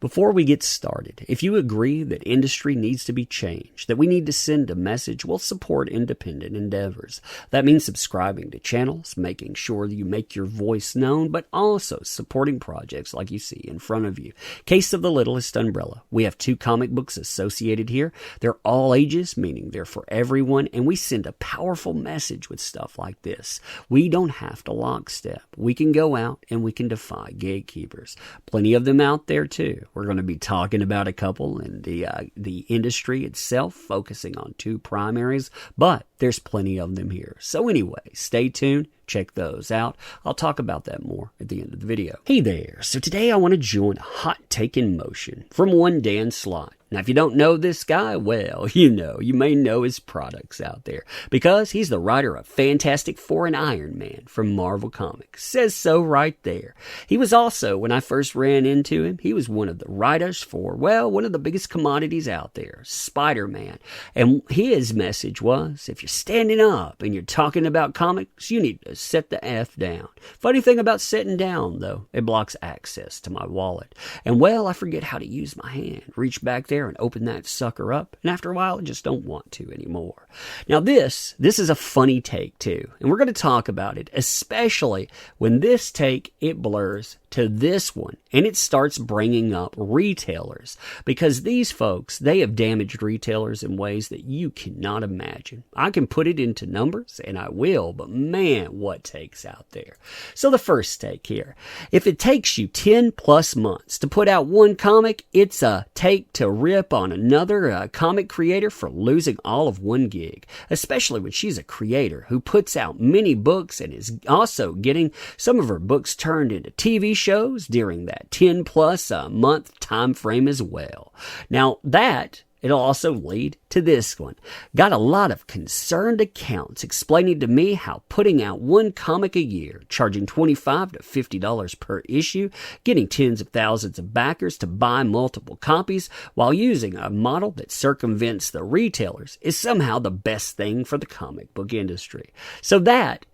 Before we get started, if you agree that industry needs to be changed, that we need to send a message, we'll support independent endeavors. That means subscribing to channels, making sure that you make your voice known, but also supporting projects like you see in front of you. Case of the Littlest Umbrella. We have 2 comic books associated here. They're all ages, meaning they're for everyone, and we send a powerful message with stuff like this. We don't have to lockstep. We can go out and we can defy gatekeepers. Plenty of them out there too. We're going to be talking about a couple in the industry itself, focusing on 2 primaries, but there's plenty of them here. So anyway, stay tuned. Check those out. I'll talk about that more at the end of the video. Hey there. So today I want to join a hot take in motion from one Dan Slott. Now, if you don't know this guy, well, you may know his products out there because he's the writer of Fantastic Four and Iron Man from Marvel Comics. Says so right there. He was also, when I first ran into him, he was one of the writers for, well, one of the biggest commodities out there, Spider-Man. And his message was, if you're standing up and you're talking about comics, you need to set the F down. Funny thing about sitting down, though, it blocks access to my wallet. And, well, I forget how to use my hand. Reach back there and open that sucker up, and after a while I just don't want to anymore. Now this is a funny take too, and we're going to talk about it, especially when this take, it blurs to this one, and it starts bringing up retailers, because these folks, they have damaged retailers in ways that you cannot imagine. I can put it into numbers, and I will, but man, what takes out there. So the first take here, if it takes you 10 plus months to put out one comic, it's a take to rip on another comic creator for losing all of one gig, especially when she's a creator who puts out many books and is also getting some of her books turned into TV shows during that 10 plus month time frame as well. Now it'll also lead to this one. Got a lot of concerned accounts explaining to me how putting out one comic a year, charging $25 to $50 per issue, getting tens of thousands of backers to buy multiple copies while using a model that circumvents the retailers is somehow the best thing for the comic book industry. So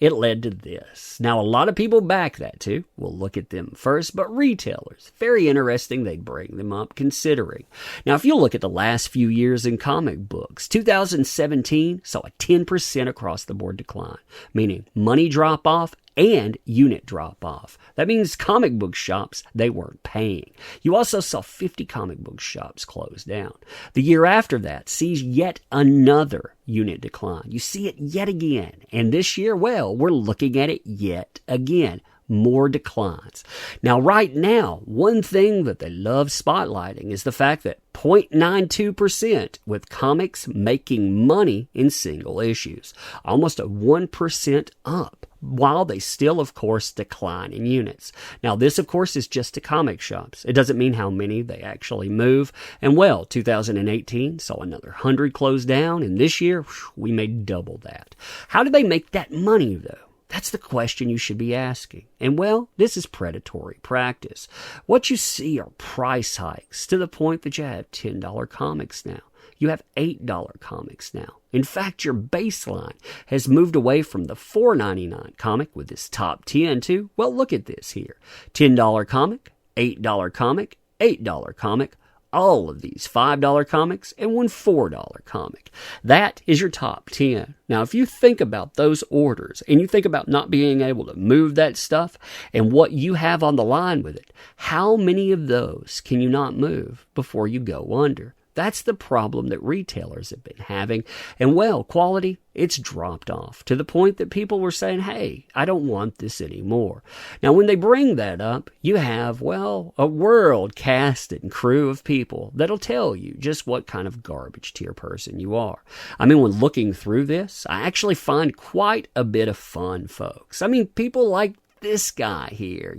it led to this. Now, a lot of people back that too. We'll look at them first, but retailers, very interesting they'd bring them up considering. Now, if you look at the last few years in comic books, 2017 saw a 10% across the board decline, meaning money drop off and unit drop off. That means comic book shops, they weren't paying. You also saw 50 comic book shops close down. The year after that sees yet another unit decline. You see it yet again. And this year, well, we're looking at it yet again. More declines. Now, right now, one thing that they love spotlighting is the fact that 0.92% with comics making money in single issues. Almost a 1% up, while they still, of course, decline in units. Now, this, of course, is just to comic shops. It doesn't mean how many they actually move. And, well, 2018 saw another 100 close down, and this year, we may double that. How do they make that money, though? That's the question you should be asking. And well, this is predatory practice. What you see are price hikes to the point that you have $10 comics now. You have $8 comics now. In fact, your baseline has moved away from the $4.99 comic with this top 10 to, well, look at this here. $10 comic, $8 comic, $8 comic, all of these $5 comics and one $4 comic. That is your top 10. Now, if you think about those orders and you think about not being able to move that stuff and what you have on the line with it, how many of those can you not move before you go under? That's the problem that retailers have been having. And well, quality, it's dropped off to the point that people were saying, hey, I don't want this anymore. Now, when they bring that up, you have, well, a world cast and crew of people that'll tell you just what kind of garbage tier person you are. I mean, when looking through this, I actually find quite a bit of fun, folks. I mean, people like this guy here,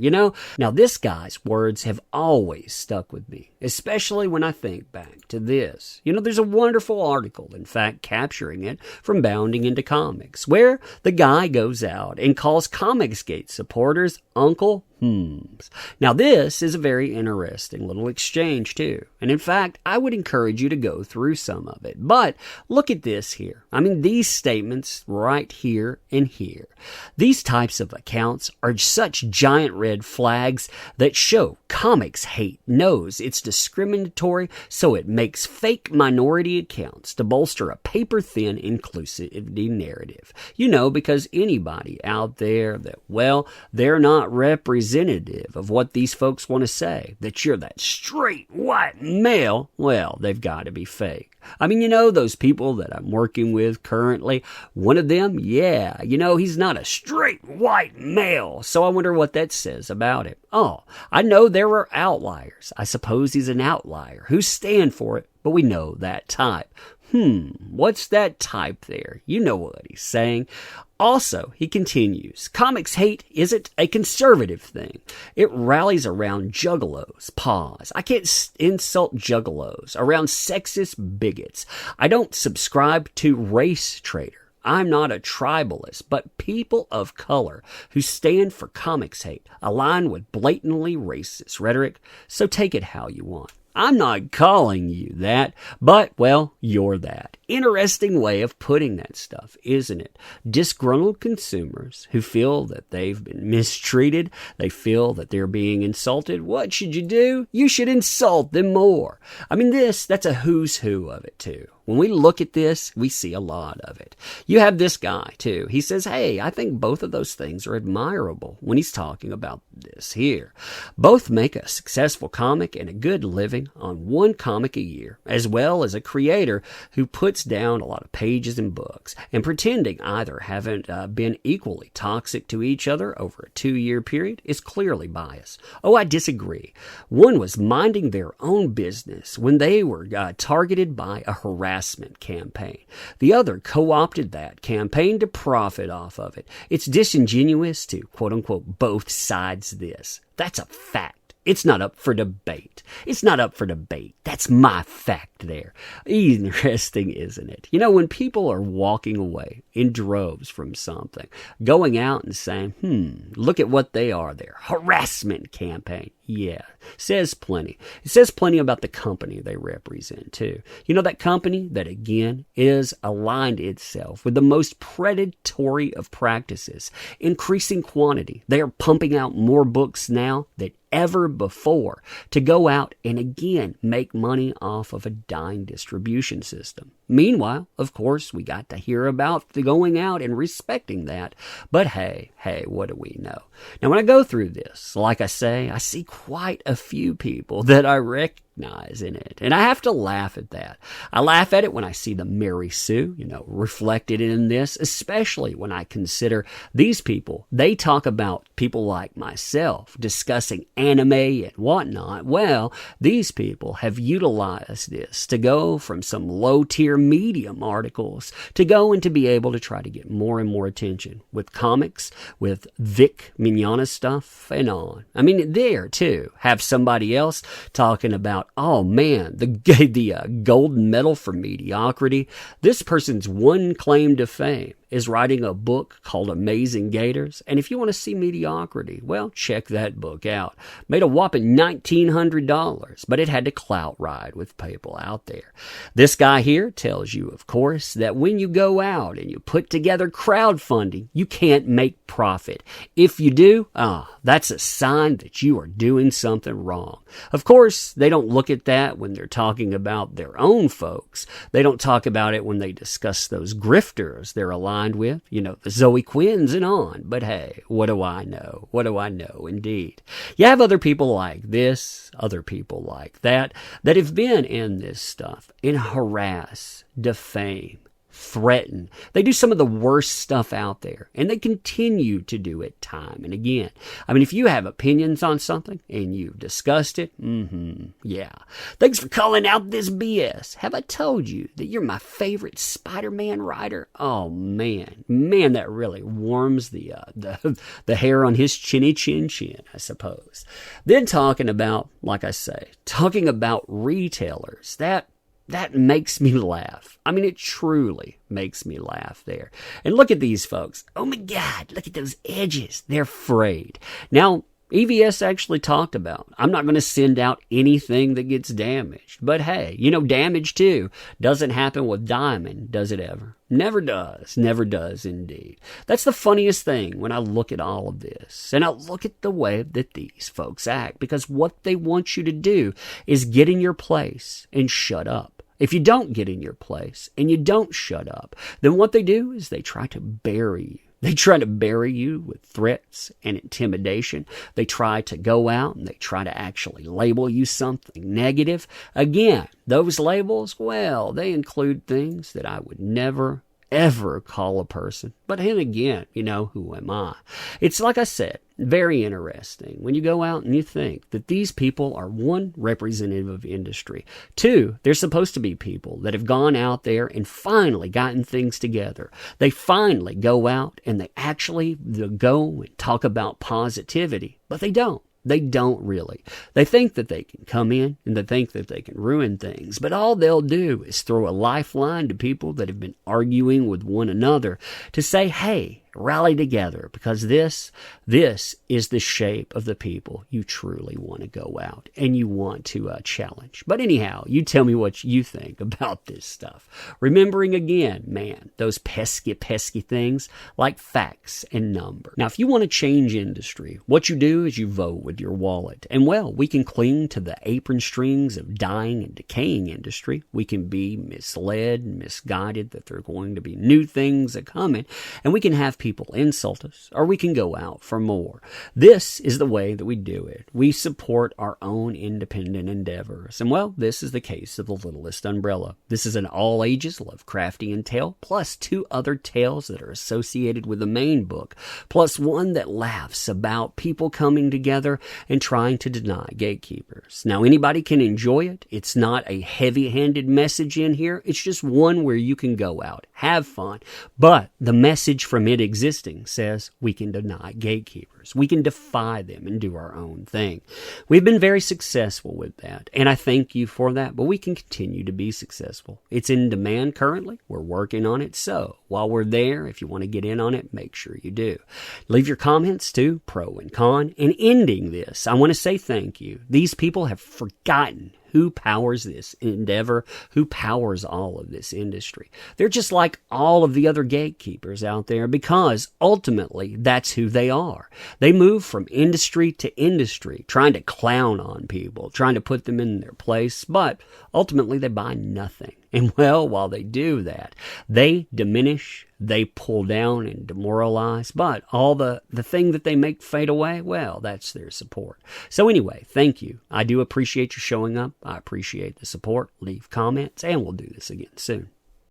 Now, this guy's words have always stuck with me, especially when I think back to this. There's a wonderful article, in fact, capturing it from Bounding into Comics, where the guy goes out and calls Comicsgate supporters Uncle Now, this is a very interesting little exchange, too. And in fact, I would encourage you to go through some of it. But look at this here. I mean, these statements right here and here. These types of accounts are such giant red flags that show comics hate knows it's discriminatory, so it makes fake minority accounts to bolster a paper-thin inclusivity narrative. You know, because anybody out there that, well, they're not representative of what these folks want to say, that you're that straight white male, well, they've got to be fake. I mean, you know, those people that I'm working with currently, one of them, yeah, you know, he's not a straight white male. So I wonder what that says about him. Oh, I know there are outliers. I suppose he's an outlier. Who stand for it? But we know that type. What's that type there? You know what he's saying. Also, he continues, comics hate isn't a conservative thing. It rallies around juggalos. Pause. I can't insult juggalos. Around sexist bigots. I don't subscribe to race traitor. I'm not a tribalist, but people of color who stand for comics hate align with blatantly racist rhetoric, so take it how you want. I'm not calling you that, but, well, you're that. Interesting way of putting that stuff, isn't it? Disgruntled consumers who feel that they've been mistreated, they feel that they're being insulted. What should you do? You should insult them more. I mean, that's a who's who of it, too. When we look at this, we see a lot of it. You have this guy, too. He says, hey, I think both of those things are admirable when he's talking about this here. Both make a successful comic and a good living on one comic a year, as well as a creator who puts down a lot of pages and books, and pretending either haven't been equally toxic to each other over a 2-year period is clearly biased. Oh, I disagree. One was minding their own business when they were targeted by a harassment campaign. The other co-opted that campaign to profit off of it. It's disingenuous to, quote-unquote, both sides this. That's a fact. It's not up for debate. It's not up for debate. That's my fact there. Interesting, isn't it? You know, when people are walking away in droves from something, going out and saying, look at what they are there. Harassment campaign. Yeah, says plenty. It says plenty about the company they represent, too. You know, that company that, again, is aligned itself with the most predatory of practices, increasing quantity. They are pumping out more books now than ever before to go out and, again, make money off of a dying distribution system. Meanwhile, of course, we got to hear about the going out and respecting that. But hey, what do we know? Now, when I go through this, like I say, I see quite a few people that I recognize in it. And I have to laugh at that. I laugh at it when I see the Mary Sue, reflected in this, especially when I consider these people. They talk about people like myself discussing anime and whatnot. Well, these people have utilized this to go from some low-tier Medium articles to go and to be able to try to get more and more attention with comics, with Vic Mignogna stuff, and on. I mean, there, too, have somebody else talking about, oh, man, the golden medal for mediocrity. This person's one claim to fame is writing a book called Amazing Gators. And if you want to see mediocrity, well, check that book out. Made a whopping $1,900, but it had to clout ride with people out there. This guy here tells you, of course, that when you go out and you put together crowdfunding, you can't make profit. If you do, that's a sign that you are doing something wrong. Of course, they don't look at that when they're talking about their own folks. They don't talk about it when they discuss those grifters they're aligned with, the Zoe Quinns and on. But hey, what do I know? What do I know, indeed? You have other people like this, other people like that have been in this stuff and harass, defame, threaten. They do some of the worst stuff out there, and they continue to do it time and again. I mean, if you have opinions on something and you've discussed it, yeah. Thanks for calling out this BS. Have I told you that you're my favorite Spider-Man writer? Oh, man, that really warms the hair on his chinny chin, I suppose. Then talking about, like I say, talking about retailers, that makes me laugh. I mean, it truly makes me laugh there. And look at these folks. Oh my God, look at those edges. They're frayed. Now, EVS actually talked about, I'm not going to send out anything that gets damaged. But hey, damage too doesn't happen with Diamond, does it ever? Never does. Never does indeed. That's the funniest thing when I look at all of this. And I look at the way that these folks act. Because what they want you to do is get in your place and shut up. If you don't get in your place and you don't shut up, then what they do is they try to bury you. They try to bury you with threats and intimidation. They try to go out and they try to actually label you something negative. Again, those labels, well, they include things that I would never, ever call a person. But then again, who am I? It's like I said, very interesting when you go out and you think that these people are, one, representative of industry. Two, they're supposed to be people that have gone out there and finally gotten things together. They finally go out and they actually go and talk about positivity, but they don't. They don't really. They think that they can come in and they think that they can ruin things. But all they'll do is throw a lifeline to people that have been arguing with one another to say, hey, rally together, because this is the shape of the people you truly want to go out and you want to challenge. But anyhow, you tell me what you think about this stuff. Remembering again, man, those pesky things like facts and numbers. Now, if you want to change industry, what you do is you vote with your wallet. And well, we can cling to the apron strings of dying and decaying industry. We can be misled and misguided that there are going to be new things that come in, and we can have people insult us, or we can go out for more. This is the way that we do it. We support our own independent endeavors. And well, this is the case of The Littlest Umbrella. This is an all-ages Lovecraftian tale, plus 2 other tales that are associated with the main book, plus one that laughs about people coming together and trying to deny gatekeepers. Now, anybody can enjoy it. It's not a heavy-handed message in here. It's just one where you can go out, have fun. But the message from it existing says we can deny gatekeepers. We can defy them and do our own thing. We've been very successful with that, and I thank you for that, but we can continue to be successful. It's in demand currently. We're working on it, so while we're there, if you want to get in on it, make sure you do. Leave your comments too, pro and con. And ending this, I want to say thank you. These people have forgotten who powers this endeavor, who powers all of this industry. They're just like all of the other gatekeepers out there, because ultimately that's who they are. They move from industry to industry, trying to clown on people, trying to put them in their place, but ultimately they buy nothing. And well, while they do that, they diminish, they pull down and demoralize, but all the thing that they make fade away, well, that's their support. So anyway, thank you. I do appreciate you showing up. I appreciate the support. Leave comments, and we'll do this again soon.